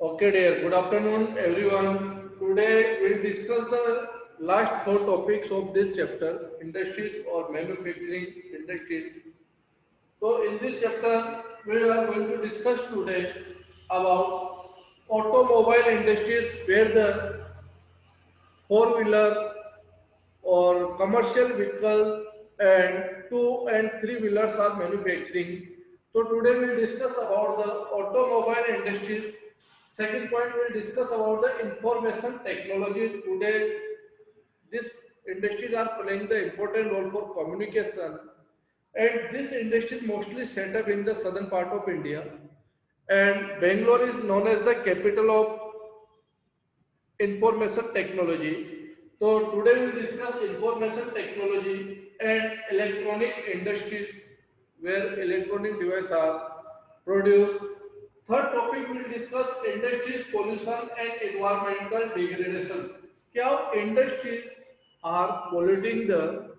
Okay, dear. Good afternoon, everyone. Today we'll discuss the last four topics of this chapter: industries or manufacturing industries. So, in this chapter, we are going to discuss today about automobile industries, where the four-wheeler or commercial vehicle and two and three wheelers are manufacturing. So today we will discuss about the automobile industries. Second point we will discuss about the information technology. Today these industries are playing the important role for communication, and this industry is mostly set up in the southern part of India, and Bangalore is known as the capital of information technology. So today we will discuss information technology and electronic industries, where electronic devices are produced. Third topic we will discuss industries pollution and environmental degradation. How industries are polluting the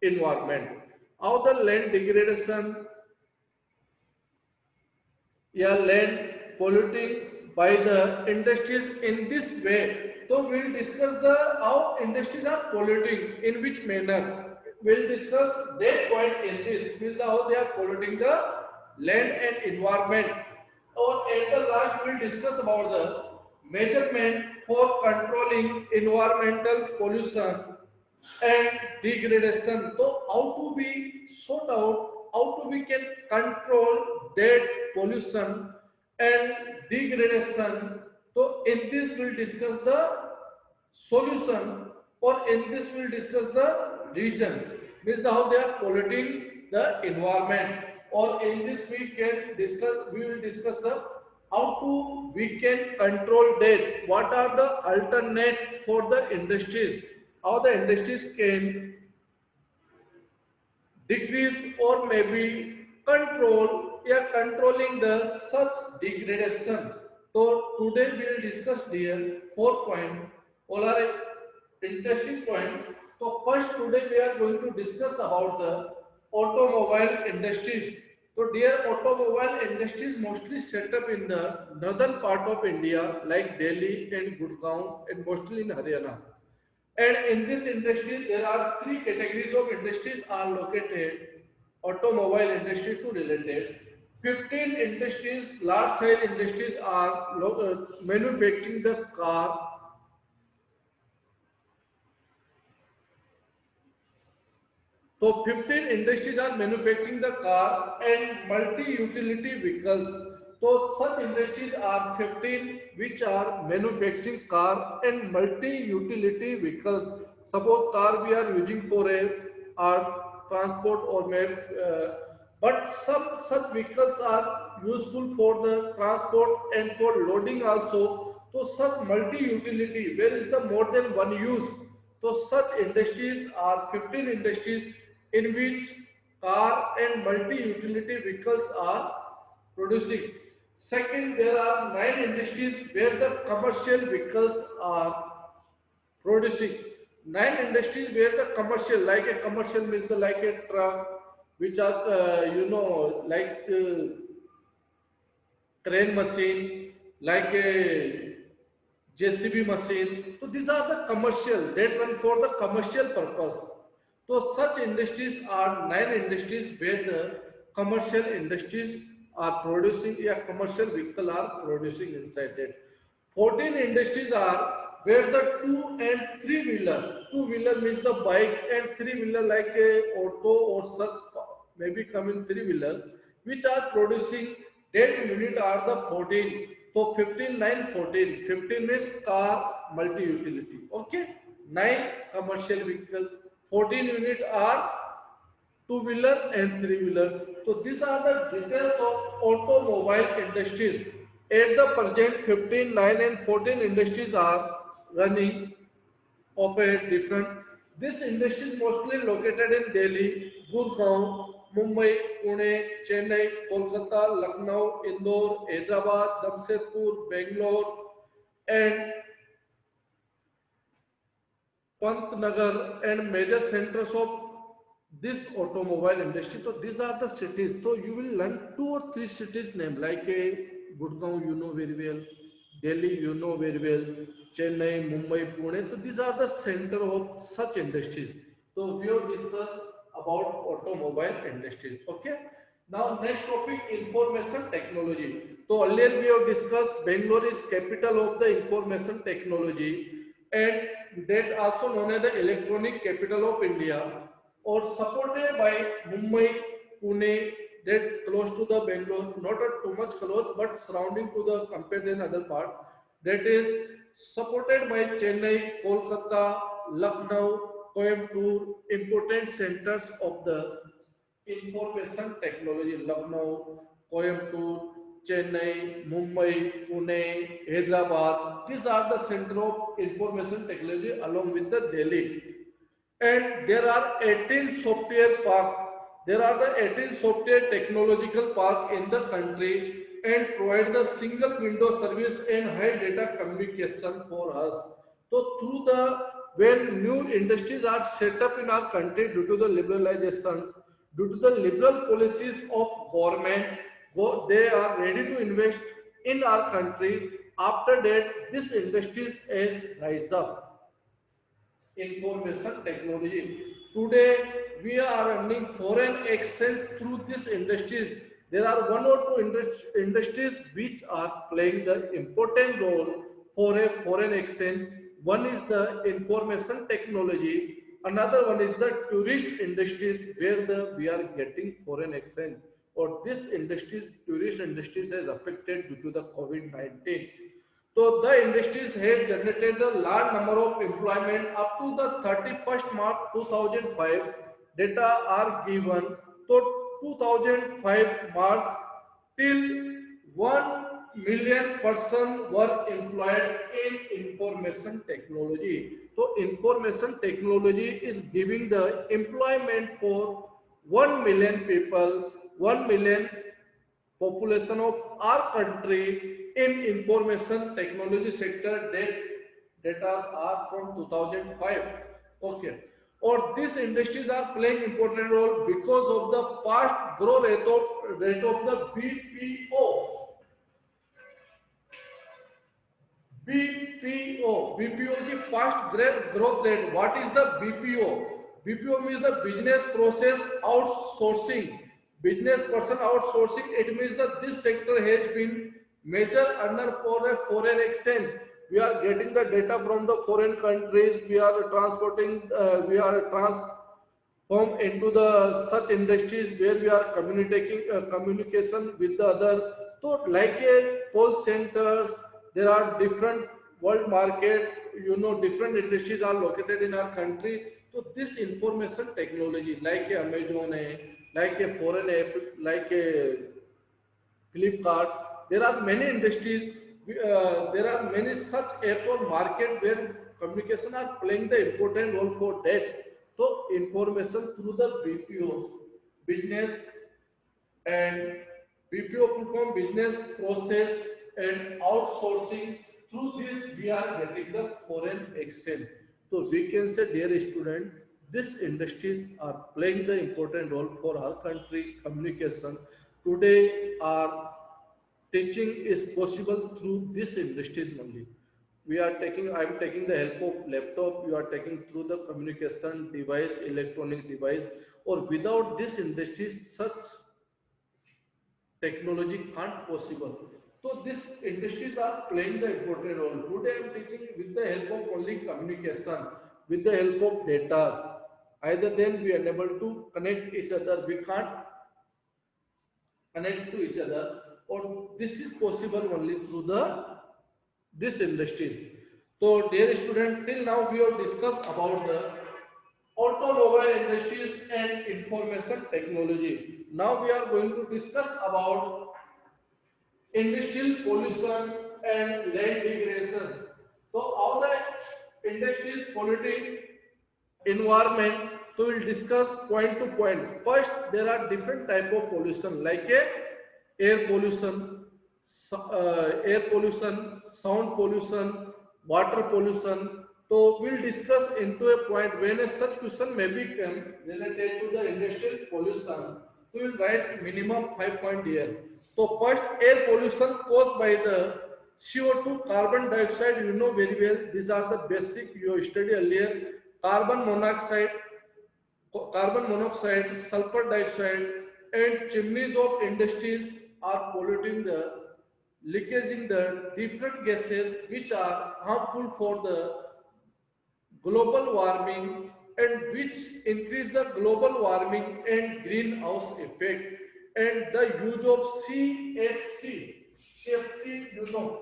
environment, how the land degradation, land polluting by the industries in this way. So we'll discuss the how industries are polluting in which manner. We'll discuss that point in this, means the how they are polluting the land and environment. Or at the last we'll discuss about the measurement for controlling environmental pollution and degradation. So how do we sort out, how do we can control that pollution and degradation? So in this we'll discuss the solution, or in this we'll discuss the reason, means the how they are polluting the environment, or in this we will discuss the how to we can control that, what are the alternate for the industries, how the industries can decrease or maybe control, yeah, controlling the such degradation. So today we will discuss here 4 point, all are interesting point. So first today we are going to discuss about the automobile industries. So dear, automobile industries mostly set up in the northern part of India like Delhi and Gurgaon, and mostly in Haryana. And in this industry, there are three categories of industries are located. Automobile industry to related. 15 industries, large size industries are manufacturing the car. So 15 industries are manufacturing the car and multi-utility vehicles. So such industries are 15 which are manufacturing car and multi-utility vehicles. Suppose car we are using for a our transport or but some such vehicles are useful for the transport and for loading also. So such multi-utility, where is the more than one use. So such industries are 15 industries in which car and multi-utility vehicles are producing. Second, there are 9 industries where the commercial vehicles are producing. 9 industries where the commercial, like a commercial means the like a truck, which are like crane machine, like a JCB machine. So these are the commercial that run for the commercial purpose. So such industries are 9 industries where the commercial industries are producing, yeah, commercial vehicle are producing inside that. 14 industries are where the two and three wheeler. Two wheeler means the bike, and three wheeler like a auto or such, maybe come in three wheeler, which are producing that unit are the 14. So 15, 9, 14. 15 means car multi-utility. Okay. 9 commercial vehicle. 14 unit are two-wheeler and three-wheeler. So these are the details of automobile industries. At the present, 15, 9 and 14 industries are running operate different. This industry is mostly located in Delhi, Gurgaon, Mumbai, Pune, Chennai, Kolkata, Lucknow, Indore, Hyderabad, Jamshedpur, Bangalore, and Pantnagar, and major centers of this automobile industry. So these are the cities. So you will learn two or three cities name like a Gurgaon, you know very well. Delhi, you know very well, Chennai, Mumbai, Pune. So these are the center of such industries. So we have discussed about automobile industries. Okay. Now next topic, information technology. So earlier we have discussed Bangalore is capital of the information technology and that also known as the electronic capital of India or supported by Mumbai, Pune, that close to the Bangalore, not too much close, but surrounding to the compared than other part. That is supported by Chennai, Kolkata, Lucknow, Coimbatore, important centers of the information technology. Lucknow, Coimbatore, Chennai, Mumbai, Pune, Hyderabad. These are the center of information technology along with the Delhi. And there are 18 software park. There are the 18 software technological park in the country and provide the single window service and high data communication for us. So through the when new industries are set up in our country due to the liberalizations, due to the liberal policies of government, they are ready to invest in our country. After that, this industries has rise up information technology. Today, we are earning foreign exchange through this industry. There are one or two industries which are playing the important role for a foreign exchange. One is the information technology. Another one is the tourist industries where we are getting foreign exchange. Or this industries, tourist industries has affected due to the COVID-19. So the industries have generated a large number of employment up to the 31st March 2005. Data are given. So 2005 March till 1 million person were employed in information technology. So information technology is giving the employment for 1 million people, 1 million population of our country in information technology sector that data are from 2005. Okay. Or these industries are playing important role because of the fast growth rate of the BPO. BPO की fast growth rate. What is the BPO? BPO means the business process outsourcing. Business person outsourcing. It means that this sector has been major earner for a foreign exchange. We are getting the data from the foreign countries. We are transporting. We are transform into the such industries where we are communicating communication with the other. So like a call centers, there are different world market, different industries are located in our country. So this information technology like a Amazon, like a foreign app, like a Flipkart, there are many industries, there are many such apps on market where communication are playing the important role for that. So information through the BPO, business and BPO perform business process and outsourcing. Through this, we are getting the foreign exchange. So we can say, dear student, these industries are playing the important role for our country communication. Today, our teaching is possible through these industries only. I am taking the help of laptop, you are taking through the communication device, electronic device, or without this industry, such technology can't possible. So these industries are playing the important role. Today I am teaching with the help of only communication, with the help of data. Either then we are unable to connect each other, we can't connect to each other, or this is possible only through the this industry. So dear student, till now we have discussed about the automobile industries and information technology. Now we are going to discuss about industrial pollution and land degradation. So how the industries polluting environment. So we'll discuss point to point. First, there are different type of pollution like a air pollution, sound pollution, water pollution. So we'll discuss into a point when a such question may become related to the industrial pollution. So we'll write minimum 5 point here. So first, air pollution caused by the CO2, carbon dioxide, you know very well. These are the basic you studied earlier. Carbon monoxide, sulfur dioxide, and chimneys of industries are polluting the leakaging the different gases which are harmful for the global warming and which increase the global warming and greenhouse effect, and the use of CFC, you know,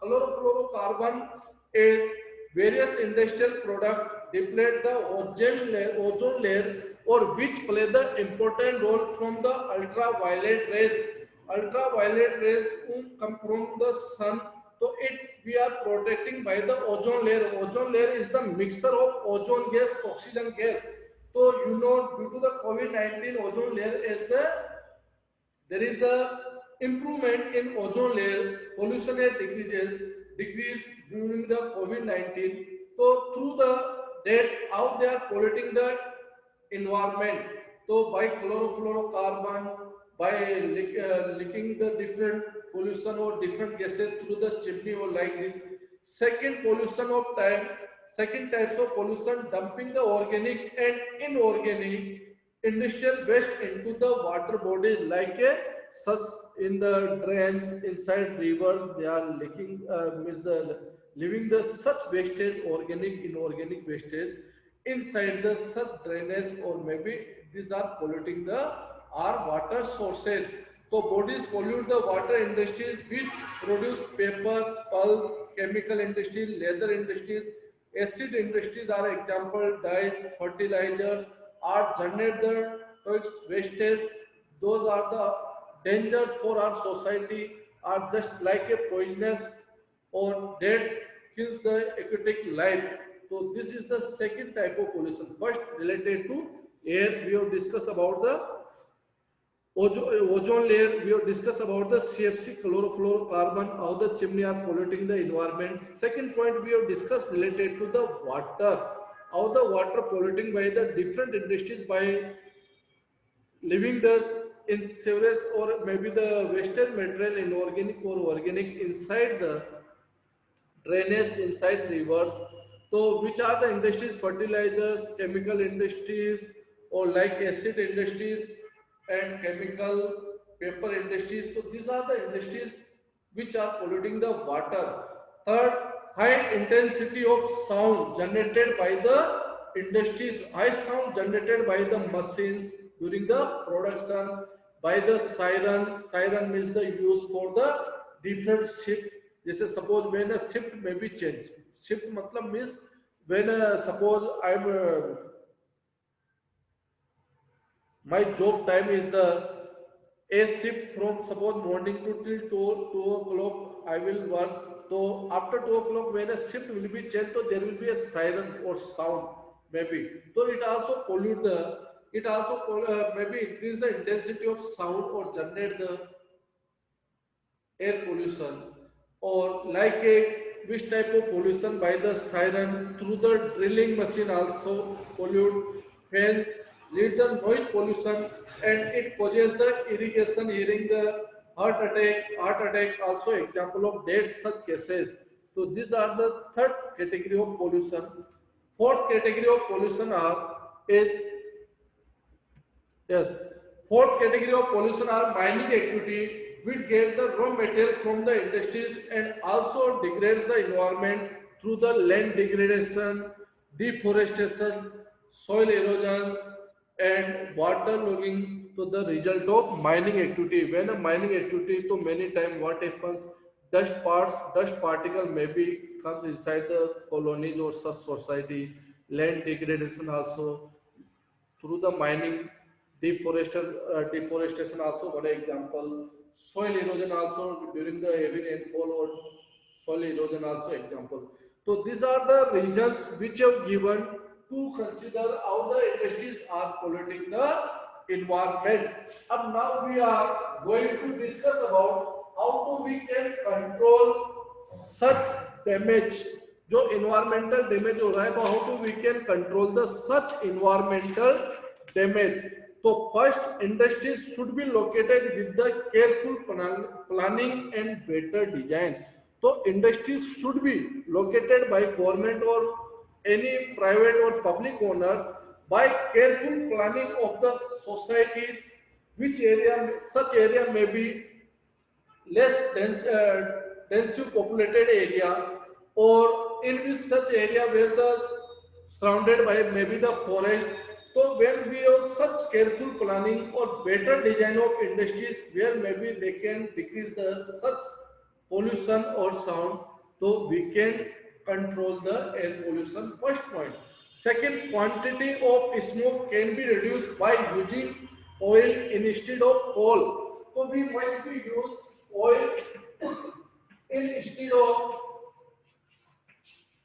chlorofluorocarbon is various industrial product deplete the ozone layer or which play the important role from the ultraviolet rays. Ultraviolet rays come from the sun, so it we are protecting by the ozone layer. Ozone layer is the mixture of ozone gas, oxygen gas. So you know, due to the COVID-19, ozone layer is the there is a improvement in ozone layer. Pollution has decreased during the COVID-19. So through the that how they are polluting the environment. So by chlorofluorocarbon, by leaking the different pollution or different gases through the chimney or like this. Second pollution of time, second types of pollution, dumping the organic and inorganic industrial waste into the water bodies like a such in the drains inside rivers they are leaking means the leaving the such wastage, organic inorganic wastage inside the such drainage, or maybe these are polluting the our water sources. So bodies pollute the water industries which produce paper, pulp, chemical industries, leather industries, acid industries are example, dyes, fertilizers are generate the toxic wastes. Those are the dangers for our society, are just like a poisonous or dead kills the aquatic life. So this is the second type of pollution. First related to air, we have discussed about the ozone layer, we have discussed about the CFC, chlorofluorocarbon, how the chimney are polluting the environment. Second point we have discussed related to the water, how the water polluting by the different industries by leaving the in sewage or maybe the wasted material inorganic or organic inside the drainage inside rivers. So which are the industries? Fertilizers, chemical industries, or like acid industries and chemical paper industries. So these are the industries which are polluting the water. Third, high intensity of sound generated by the industries, high sound generated by the machines during the production, by the siren. Siren means the use for the different shift. जैसे suppose when a shift may be changed. Shift मतलब means when suppose my job time is the a shift from suppose morning to till 2 o'clock I will work. So after 2 o'clock when a shift will be changed, so there will be a siren or sound maybe. So it also pollute the, it also maybe increase the intensity of sound or generate the air pollution, or like a which type of pollution by the siren through the drilling machine also pollute. Fans lead the noise pollution and it causes the irrigation hearing the heart attack also example of dead such cases. So these are the third category of pollution. Fourth category of pollution are is yes. Fourth category of pollution are mining activity, which get the raw material from the industries and also degrades the environment through the land degradation, deforestation, soil erosions, and water logging to the result of mining activity. When a mining activity, so many times what happens, dust particle maybe comes inside the colonies or such society, land degradation also through the mining, deforestation also one example, soil erosion also during the heavy rainfall or soil erosion also example. So these are the reasons which have given to consider how the industries are polluting the environment. And now we are going to discuss about how to we can control such damage, जो environmental damage हो रहा है, तो how to we can control the such environmental damage. So first, industries should be located with the careful planning and better design. So industries should be located by government or any private or public owners by careful planning of the societies, which area such area may be densely populated area, or in which such area where the surrounded by maybe the forest. So when we have such careful planning or better design of industries where maybe they can decrease the such pollution or sound, so we can control the air pollution. First point. Second, quantity of smoke can be reduced by using oil instead of coal. So we must be use oil instead of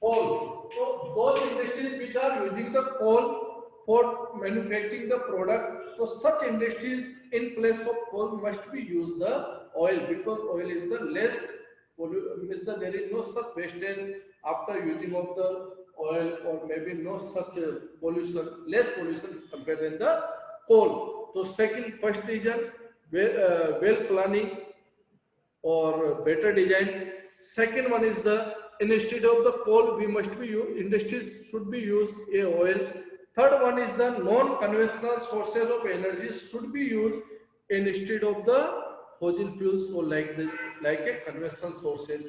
coal. So those industries which are using the coal for manufacturing the product, so such industries in place of coal must be use the oil, because oil is the less means that there is no such wastage after using of the oil, or maybe no such pollution, less pollution compared than the coal. So second, first reason, well planning or better design. Second one is the instead of the coal we must be industries should be used a oil. Third one is the non-conventional sources of energy should be used instead of the fossil fuels, or like this, like a conventional sources.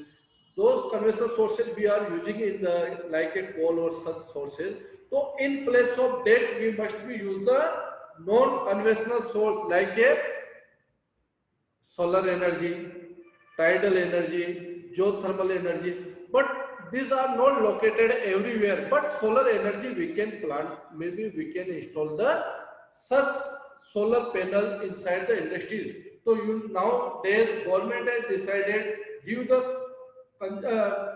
Those conventional sources we are using in the like a coal or such sources. So in place of that we must be use the non-conventional source like a solar energy, tidal energy, geothermal energy, but these are not located everywhere. But solar energy we can plant, maybe we can install the such solar panel inside the industry. So you nowadays government has decided give the uh,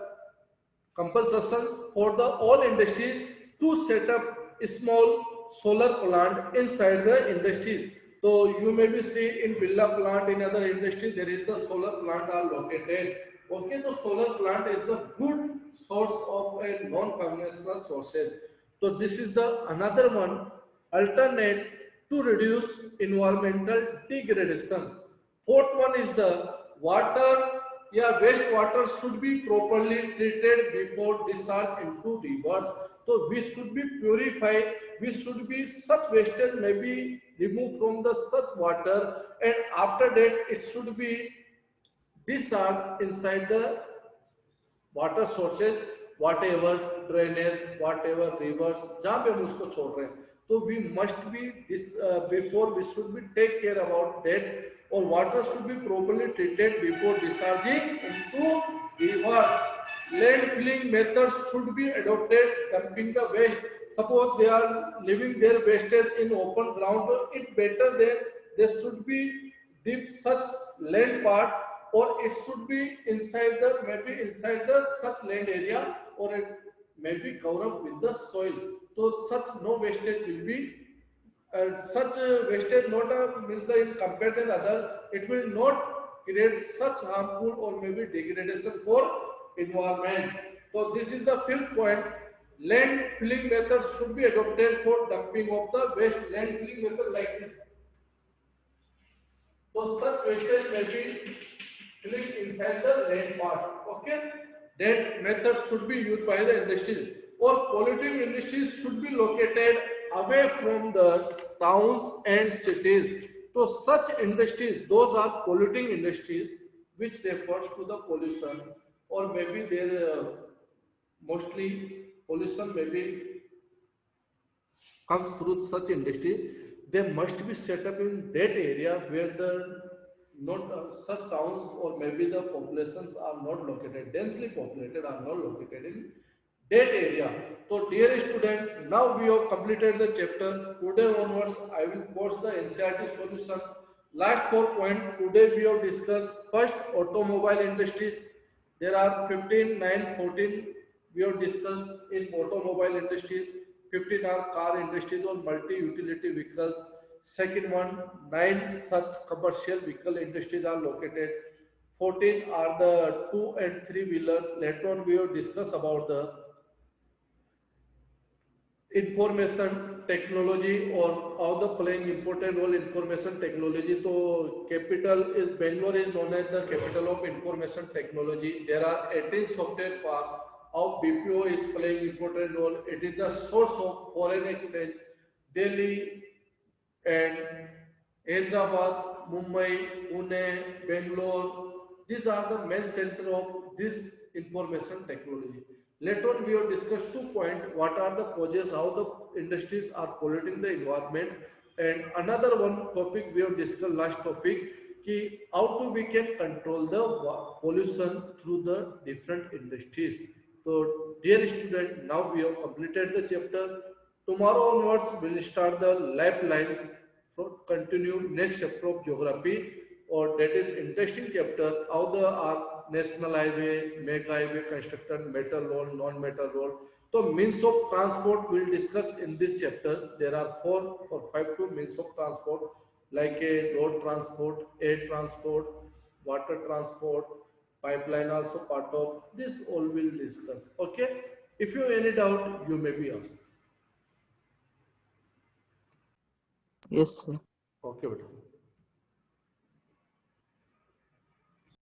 compulsion for the all industry to set up a small solar plant inside the industry. So you may be see in Birla plant, in other industry there is the solar plant are located. Okay, so solar plant is the good source of a non-conventional sources. So this is the another one alternate to reduce environmental degradation. Fourth one is the water, yeah, wastewater should be properly treated before discharge into rivers. So we should be purified, we should be such wastage may be removed from the such water, and after that it should be discharged inside the water sources whatever drainage whatever rivers जहां पे हम उसको छोड़ रहे हैं तो we must be this before we should be take care about that और water should be properly treated before discharging into rivers land filling method should be adopted dumping the waste suppose they are leaving their wastage in open ground so it better than they should be deep such land part or it should be inside the maybe inside the such land area or it may be covered up with the soil so such no wastage will be such wastage not means the in compared than other it will not create such harmful or maybe degradation for environment. So this is the fifth point, land filling method should be adopted for dumping of the waste. Land filling method like this, so such wastage may be filling inside the land part. Okay, that method should be used by the industries. Or polluting industries should be located away from the towns and cities. So such industries, those are polluting industries, which refers to the pollution, or maybe there mostly pollution maybe comes through such industry, they must be set up in that area where the not such towns or maybe the populations are not located, densely populated are not located in that area. So dear student, now we have completed the chapter. Today onwards, I will course the NCERT solution. Last 4 points, today we have discussed first automobile industries. There are 15, 9, 14 we have discussed in automobile industries. 15 are car industries or multi-utility vehicles. Second one, 9 such commercial vehicle industries are located. 14 are the 2 and 3 wheeler. Later on we will discuss about the information technology or how the playing important role information technology. So capital is Bangalore is known as the capital of information technology. There are 18 software parks. How BPO is playing important role. It is the source of foreign exchange. Delhi and Hyderabad, Mumbai, Pune, Bangalore. These are the main center of this information technology. Later on, we have discussed 2 points. What are the causes, how the industries are polluting the environment. And another one topic we have discussed last topic, ki how to we can control the pollution through the different industries. So, dear student, now we have completed the chapter. Tomorrow onwards, we'll start the lifelines for continue next chapter of geography, or that is interesting chapter how the national highway, mega highway constructed, metal road, non-metal road. So means of transport we'll discuss in this chapter. There are 4 or 5 two means of transport like a road transport, air transport, water transport, pipeline also part of this. All will discuss. Okay. If you have any doubt, you may be asked. Yes, sir. Okay, beta.